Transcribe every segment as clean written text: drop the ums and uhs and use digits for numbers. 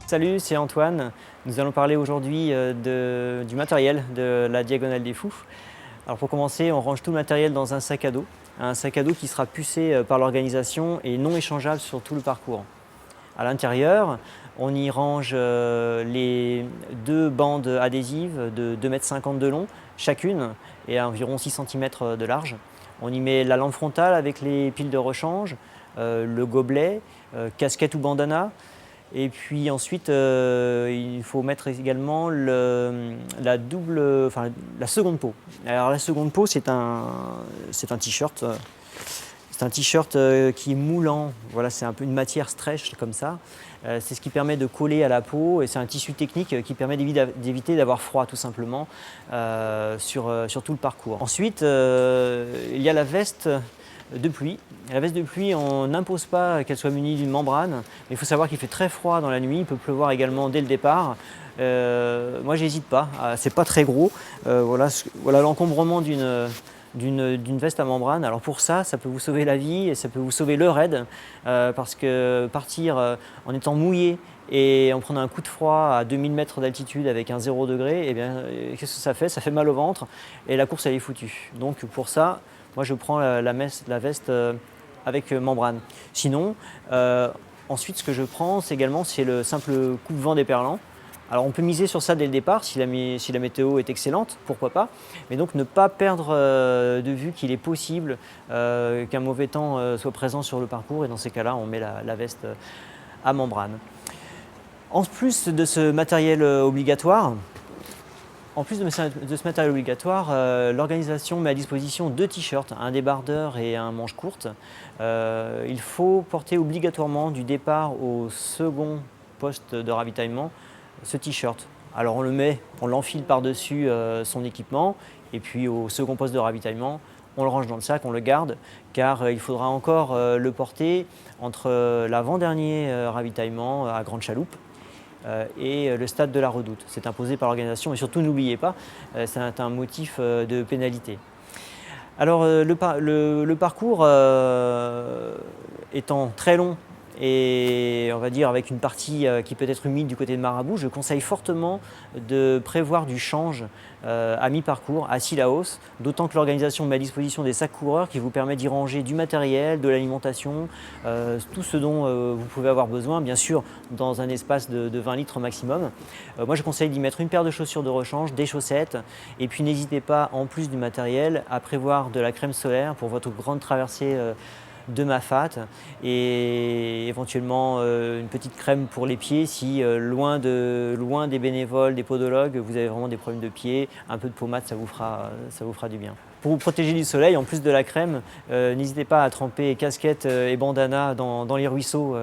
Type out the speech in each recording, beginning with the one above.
Salut, c'est Antoine. Nous allons parler aujourd'hui du matériel de la Diagonale des Fous. Alors pour commencer, on range tout le matériel dans un sac à dos qui sera pucé par l'organisation et non échangeable sur tout le parcours. À l'intérieur, on y range les deux bandes adhésives de 2,50 m de long, chacune, et à environ 6 cm de large. On y met la lampe frontale avec les piles de rechange, le gobelet, casquette ou bandana. Et puis ensuite, il faut mettre également la seconde peau. Alors la seconde peau, c'est un t-shirt. C'est un t-shirt qui est moulant. Voilà, c'est un peu une matière stretch comme ça. C'est ce qui permet de coller à la peau et c'est un tissu technique qui permet d'éviter d'avoir froid tout simplement sur tout le parcours. Ensuite, il y a la veste de pluie. La veste de pluie, on n'impose pas qu'elle soit munie d'une membrane, mais il faut savoir qu'il fait très froid dans la nuit, il peut pleuvoir également dès le départ. Moi, j'hésite pas, c'est pas très gros. Voilà l'encombrement d'une veste à membrane. Alors pour ça, ça peut vous sauver la vie et ça peut vous sauver le raid, parce que partir en étant mouillé et en prenant un coup de froid à 2000 mètres d'altitude avec un 0 degré, eh bien, qu'est-ce que ça fait? Ça fait mal au ventre et la course elle est foutue. Donc pour ça, moi je prends la veste avec membrane. Sinon, ensuite ce que je prends c'est le simple coupe-vent déperlant. Alors on peut miser sur ça dès le départ si la météo est excellente, pourquoi pas, mais donc ne pas perdre de vue qu'il est possible qu'un mauvais temps soit présent sur le parcours et dans ces cas-là on met la veste à membrane. En plus de ce matériel obligatoire, l'organisation met à disposition deux t-shirts, un débardeur et un manche courte. Il faut porter obligatoirement du départ au second poste de ravitaillement ce t-shirt. Alors on l'enfile par-dessus son équipement et puis au second poste de ravitaillement, on le range dans le sac, on le garde car il faudra encore le porter entre l'avant-dernier ravitaillement à Grande Chaloupe et le stade de la Redoute. C'est imposé par l'organisation et surtout n'oubliez pas, c'est un motif de pénalité. Alors le parcours étant très long et on va dire avec une partie qui peut être humide du côté de Marabout, je conseille fortement de prévoir du change à mi-parcours, à Cilaos, d'autant que l'organisation met à disposition des sacs coureurs qui vous permettent d'y ranger du matériel, de l'alimentation, tout ce dont vous pouvez avoir besoin, bien sûr dans un espace de 20 litres maximum. Moi je conseille d'y mettre une paire de chaussures de rechange, des chaussettes, et puis n'hésitez pas en plus du matériel à prévoir de la crème solaire pour votre grande traversée de Mafat et éventuellement une petite crème pour les pieds si loin des bénévoles, des podologues, vous avez vraiment des problèmes de pieds, un peu de pommade ça vous fera du bien. Pour vous protéger du soleil, en plus de la crème, n'hésitez pas à tremper casquette et bandana dans les ruisseaux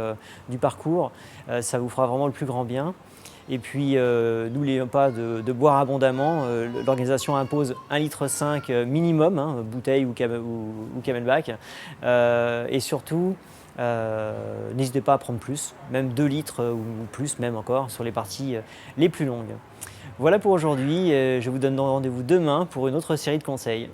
du parcours, ça vous fera vraiment le plus grand bien. Et puis, n'oubliez pas de boire abondamment. L'organisation impose 1,5 litre minimum, hein, bouteille ou camelback. Et surtout, n'hésitez pas à prendre plus, même 2 litres ou plus même encore sur les parties les plus longues. Voilà pour aujourd'hui. Je vous donne rendez-vous demain pour une autre série de conseils.